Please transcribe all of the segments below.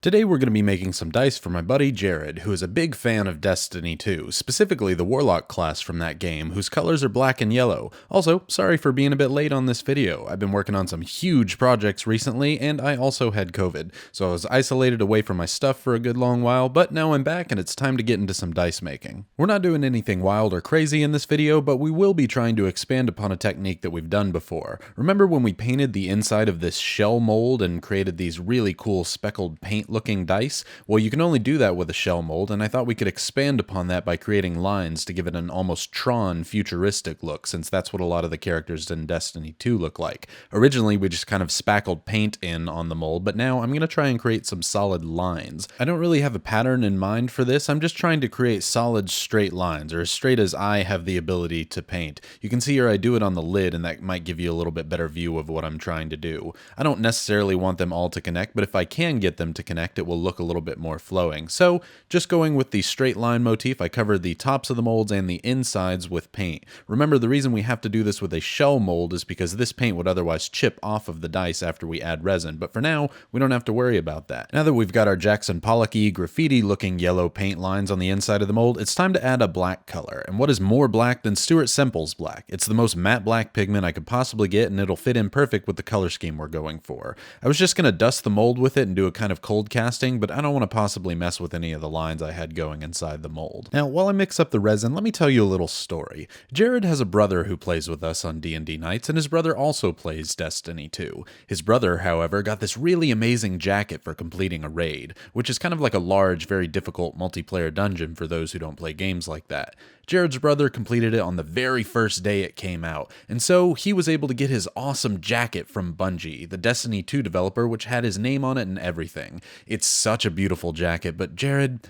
Today we're going to be making some dice for my buddy Jared, who is a big fan of Destiny 2, specifically the Warlock class from that game, whose colors are black and yellow. Also, sorry for being a bit late on this video. I've been working on some huge projects recently, and I also had COVID, so I was isolated away from my stuff for a good long while, but now I'm back and it's time to get into some dice making. We're not doing anything wild or crazy in this video, but we will be trying to expand upon a technique that we've done before. Remember when we painted the inside of this shell mold and created these really cool speckled paint looking dice? Well, you can only do that with a shell mold, and I thought we could expand upon that by creating lines to give it an almost Tron futuristic look, since that's what a lot of the characters in Destiny 2 look like. Originally, we just kind of spackled paint in on the mold, but now I'm going to try and create some solid lines. I don't really have a pattern in mind for this, I'm just trying to create solid straight lines, or as straight as I have the ability to paint. You can see here I do it on the lid, and that might give you a little bit better view of what I'm trying to do. I don't necessarily want them all to connect, but if I can get them to connect, it will look a little bit more flowing. So just going with the straight line motif, I covered the tops of the molds and the insides with paint. Remember, the reason we have to do this with a shell mold is because this paint would otherwise chip off of the dice after we add resin, but for now, we don't have to worry about that. Now that we've got our Jackson Pollock-y graffiti looking yellow paint lines on the inside of the mold, it's time to add a black color. And what is more black than Stuart Semple's black? It's the most matte black pigment I could possibly get, and it'll fit in perfect with the color scheme we're going for. I was just going to dust the mold with it and do a kind of cold casting, but I don't want to possibly mess with any of the lines I had going inside the mold. Now, while I mix up the resin, let me tell you a little story. Jared has a brother who plays with us on D&D nights, and his brother also plays Destiny 2. His brother, however, got this really amazing jacket for completing a raid, which is kind of like a large, very difficult multiplayer dungeon for those who don't play games like that. Jared's brother completed it on the very first day it came out, and so he was able to get his awesome jacket from Bungie, the Destiny 2 developer, which had his name on it and everything. It's such a beautiful jacket, but Jared,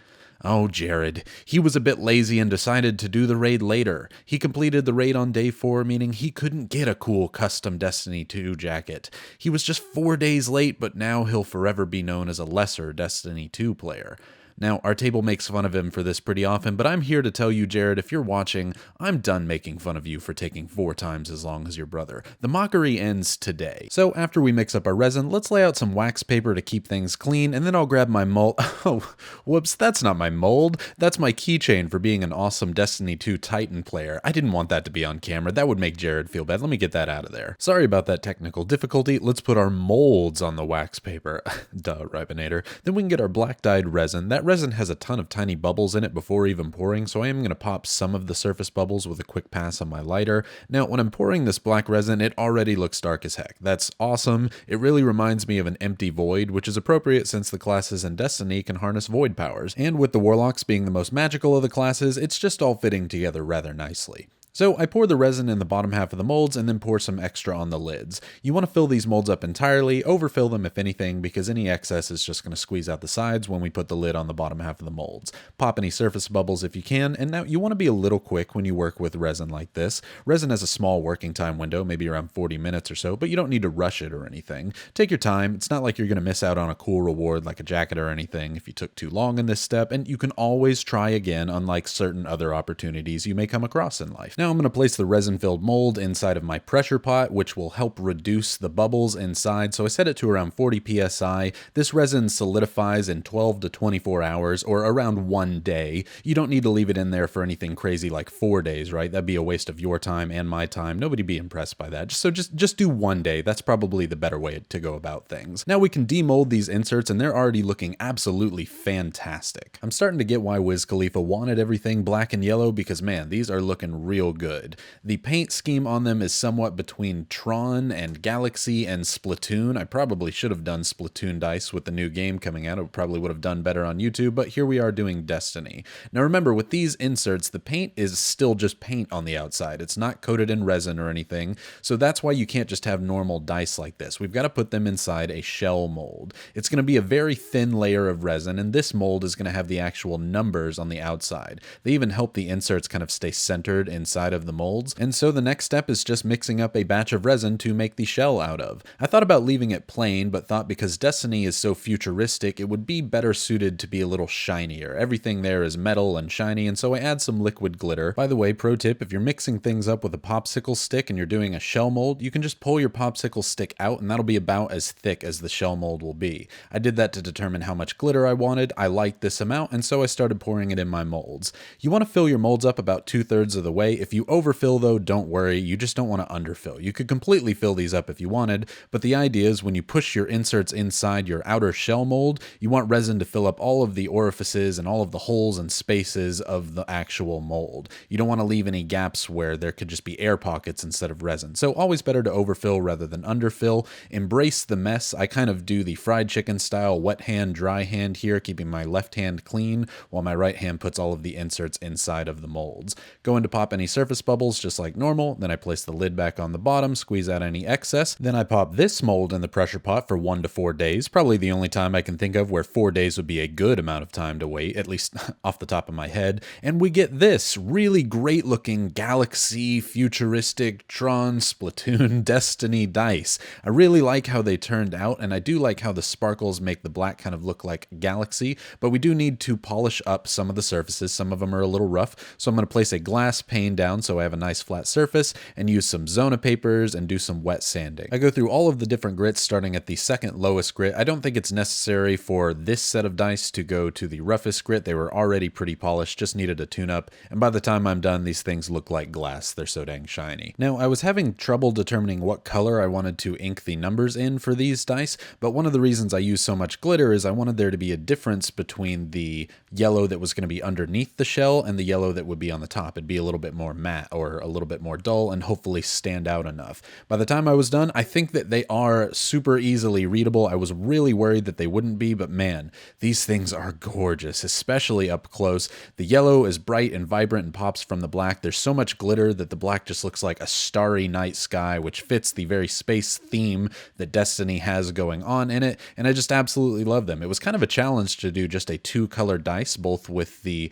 he was a bit lazy and decided to do the raid later. He completed the raid on day 4, meaning he couldn't get a cool custom Destiny 2 jacket. He was just 4 days late, but now he'll forever be known as a lesser Destiny 2 player. Now, our table makes fun of him for this pretty often, but I'm here to tell you, Jared, if you're watching, I'm done making fun of you for taking 4 times as long as your brother. The mockery ends today. So after we mix up our resin, let's lay out some wax paper to keep things clean, and then I'll grab my mold. Oh, whoops, that's not my mold. That's my keychain for being an awesome Destiny 2 Titan player. I didn't want that to be on camera. That would make Jared feel bad. Let me get that out of there. Sorry about that technical difficulty. Let's put our molds on the wax paper. Duh, Rybonator. Then we can get our black dyed resin. That resin has a ton of tiny bubbles in it before even pouring, so I am going to pop some of the surface bubbles with a quick pass on my lighter. Now, when I'm pouring this black resin, it already looks dark as heck. That's awesome. It really reminds me of an empty void, which is appropriate since the classes in Destiny can harness void powers. And with the Warlocks being the most magical of the classes, it's just all fitting together rather nicely. So I pour the resin in the bottom half of the molds and then pour some extra on the lids. You want to fill these molds up entirely, overfill them if anything, because any excess is just going to squeeze out the sides when we put the lid on the bottom half of the molds. Pop any surface bubbles if you can, and now you want to be a little quick when you work with resin like this. Resin has a small working time window, maybe around 40 minutes or so, but you don't need to rush it or anything. Take your time. It's not like you're going to miss out on a cool reward like a jacket or anything if you took too long in this step, and you can always try again, unlike certain other opportunities you may come across in life. Now I'm going to place the resin-filled mold inside of my pressure pot, which will help reduce the bubbles inside, so I set it to around 40 psi. This resin solidifies in 12 to 24 hours, or around 1 day. You don't need to leave it in there for anything crazy like 4 days, right? That'd be a waste of your time and my time. Nobody'd be impressed by that. So just do 1 day. That's probably the better way to go about things. Now we can demold these inserts, and they're already looking absolutely fantastic. I'm starting to get why Wiz Khalifa wanted everything black and yellow, because man, these are looking real good. The paint scheme on them is somewhat between Tron and Galaxy and Splatoon. I probably should have done Splatoon dice with the new game coming out. It probably would have done better on YouTube, but here we are doing Destiny. Now remember, with these inserts, the paint is still just paint on the outside. It's not coated in resin or anything, so that's why you can't just have normal dice like this. We've got to put them inside a shell mold. It's going to be a very thin layer of resin, and this mold is going to have the actual numbers on the outside. They even help the inserts kind of stay centered inside inside of the molds, and so the next step is just mixing up a batch of resin to make the shell out of. I thought about leaving it plain, but thought because Destiny is so futuristic, it would be better suited to be a little shinier. Everything there is metal and shiny, and so I add some liquid glitter. By the way, pro tip, if you're mixing things up with a popsicle stick and you're doing a shell mold, you can just pull your popsicle stick out and that'll be about as thick as the shell mold will be. I did that to determine how much glitter I wanted. I liked this amount, and so I started pouring it in my molds. You want to fill your molds up about 2/3 of the way. If you overfill though, don't worry, you just don't want to underfill. You could completely fill these up if you wanted, but the idea is when you push your inserts inside your outer shell mold, you want resin to fill up all of the orifices and all of the holes and spaces of the actual mold. You don't want to leave any gaps where there could just be air pockets instead of resin. So always better to overfill rather than underfill. Embrace the mess. I kind of do the fried chicken style wet hand, dry hand here, keeping my left hand clean while my right hand puts all of the inserts inside of the molds. Going to pop any surface bubbles just like normal, then I place the lid back on the bottom, squeeze out any excess, then I pop this mold in the pressure pot for 1 to 4 days, probably the only time I can think of where 4 days would be a good amount of time to wait, at least off the top of my head, and we get this really great looking Galaxy, futuristic, Tron, Splatoon, Destiny dice. I really like how they turned out, and I do like how the sparkles make the black kind of look like Galaxy, but we do need to polish up some of the surfaces. Some of them are a little rough, so I'm going to place a glass pane down so I have a nice flat surface and use some Zona papers and do some wet sanding. I go through all of the different grits starting at the second lowest grit. I don't think it's necessary for this set of dice to go to the roughest grit. They were already pretty polished, just needed a tune-up, and by the time I'm done, these things look like glass. They're so dang shiny. Now, I was having trouble determining what color I wanted to ink the numbers in for these dice, but one of the reasons I use so much glitter is I wanted there to be a difference between the yellow that was going to be underneath the shell and the yellow that would be on the top. It'd be a little bit more matte or a little bit more dull and hopefully stand out enough. By the time I was done, I think that they are super easily readable. I was really worried that they wouldn't be, but man, these things are gorgeous, especially up close. The yellow is bright and vibrant and pops from the black. There's so much glitter that the black just looks like a starry night sky, which fits the very space theme that Destiny has going on in it, and I just absolutely love them. It was kind of a challenge to do just a 2-color dice, both with the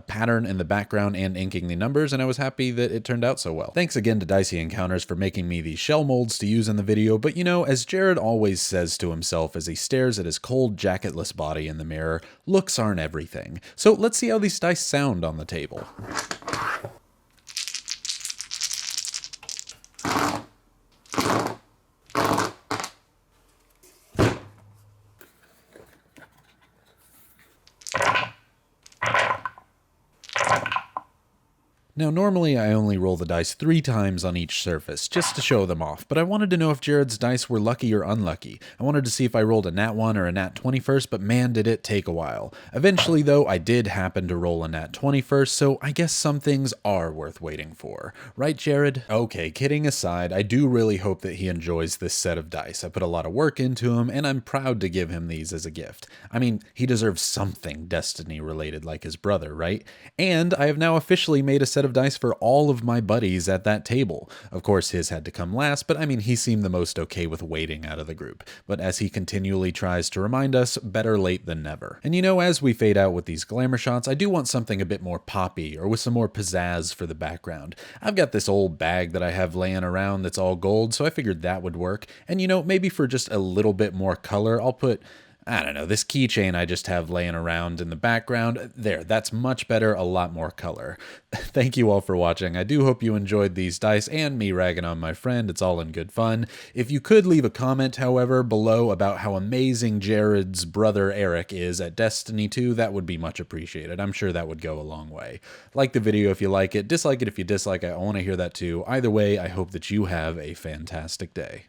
pattern in the background and inking the numbers, and I was happy that it turned out so well. Thanks again to Dicey Encounters for making me these shell molds to use in the video, but you know, as Jared always says to himself as he stares at his cold, jacketless body in the mirror, looks aren't everything. So let's see how these dice sound on the table. Now, normally I only roll the dice 3 times on each surface, just to show them off, but I wanted to know if Jared's dice were lucky or unlucky. I wanted to see if I rolled a nat 1 or a nat 20 first, but man did it take a while. Eventually though, I did happen to roll a nat 20 first, so I guess some things are worth waiting for. Right, Jared? Okay, kidding aside, I do really hope that he enjoys this set of dice. I put a lot of work into him, and I'm proud to give him these as a gift. I mean, he deserves something Destiny related like his brother, right? And I have now officially made a set of dice for all of my buddies at that table. Of course, his had to come last, but I mean, he seemed the most okay with waiting out of the group. But as he continually tries to remind us, better late than never. And you know, as we fade out with these glamour shots, I do want something a bit more poppy or with some more pizzazz for the background. I've got this old bag that I have laying around that's all gold, so I figured that would work. And you know, maybe for just a little bit more color, I'll put, I don't know, this keychain I just have laying around in the background. There, that's much better, a lot more color. Thank you all for watching. I do hope you enjoyed these dice and me ragging on my friend. It's all in good fun. If you could leave a comment, however, below about how amazing Jared's brother Eric is at Destiny 2, that would be much appreciated. I'm sure that would go a long way. Like the video if you like it, dislike it if you dislike it. I want to hear that too. Either way, I hope that you have a fantastic day.